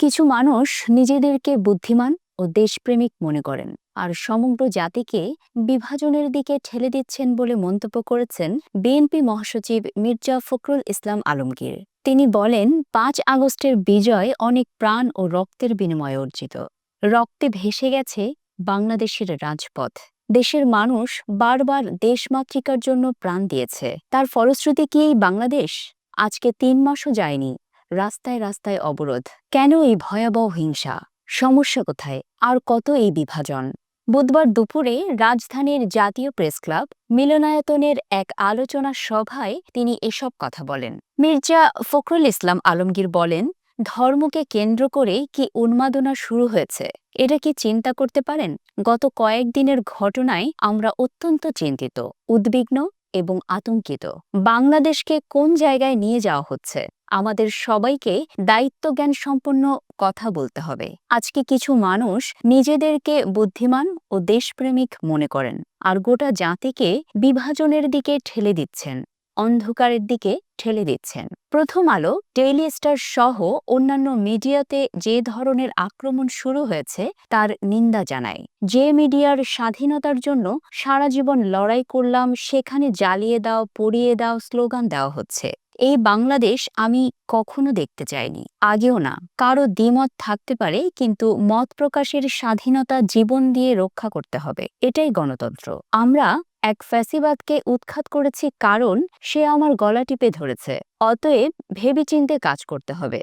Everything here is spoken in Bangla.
কিছু মানুষ নিজেদেরকে বুদ্ধিমান ও দেশপ্রেমিক মনে করেন আর সমগ্র জাতিকে বিভাজনের দিকে ঠেলে দিচ্ছেন বলে মন্তব্য করেছেন বিএনপি মহাসচিব মির্জা ফখরুল ইসলাম আলমগীর। তিনি বলেন, ৫ আগস্টের বিজয় অনেক প্রাণ ও রক্তের বিনিময়ে অর্জিত। রক্তে ভেসে গেছে বাংলাদেশের রাজপথ। দেশের মানুষ বারবার দেশমাতৃকার জন্য প্রাণ দিয়েছে। তার ফলশ্রুতি কি এই বাংলাদেশ? আজকে ৩ মাসও যায়নি, রাস্তায় রাস্তায় অবরোধ। কেন এই ভয়াবহ হিংসা? সমস্যা কোথায়? আর কত এই বিভাজন? বুধবার দুপুরে রাজধানীর জাতীয় প্রেসক্লাব মিলনায়তনের এক আলোচনা সভায় তিনি এসব কথা বলেন। মির্জা ফখরুল ইসলাম আলমগীর বলেন, ধর্মকে কেন্দ্র করে কি উন্মাদনা শুরু হয়েছে, এটা কি চিন্তা করতে পারেন? গত কয়েকদিনের ঘটনায় আমরা অত্যন্ত চিন্তিত, উদ্বিগ্ন এবং আতঙ্কিত। বাংলাদেশকে কোন জায়গায় নিয়ে যাওয়া হচ্ছে? আমাদের সবাইকে দায়িত্বজ্ঞান সম্পন্ন কথা বলতে হবে। আজকে কিছু মানুষ নিজেদেরকে বুদ্ধিমান ও দেশপ্রেমিক মনে করেন আর গোটা জাতিকে বিভাজনের দিকে ঠেলে দিচ্ছেন, অন্ধকারের দিকে ঠেলে দিচ্ছেন। প্রথম আলো, ডেইলি স্টার সহ অন্যান্য মিডিয়াতে যে ধরনের আক্রমণ শুরু হয়েছে তার নিন্দা জানায়। যে মিডিয়ার স্বাধীনতার জন্য সারা জীবন লড়াই করলাম, সেখানে জ্বালিয়ে দাও, পুড়িয়ে দাও স্লোগান দেওয়া হচ্ছে। এই বাংলাদেশ আমি কখনো দেখতে চাইনি, আগেও না। কারো দ্বিমত থাকতে পারে, কিন্তু মত প্রকাশের স্বাধীনতা জীবন দিয়ে রক্ষা করতে হবে। এটাই গণতন্ত্র। আমরা এক ফ্যাসিবাদকে উৎখাত করেছি কারণ সে আমার গলা টিপে ধরেছে। অতএব ভেবেচিন্তে কাজ করতে হবে।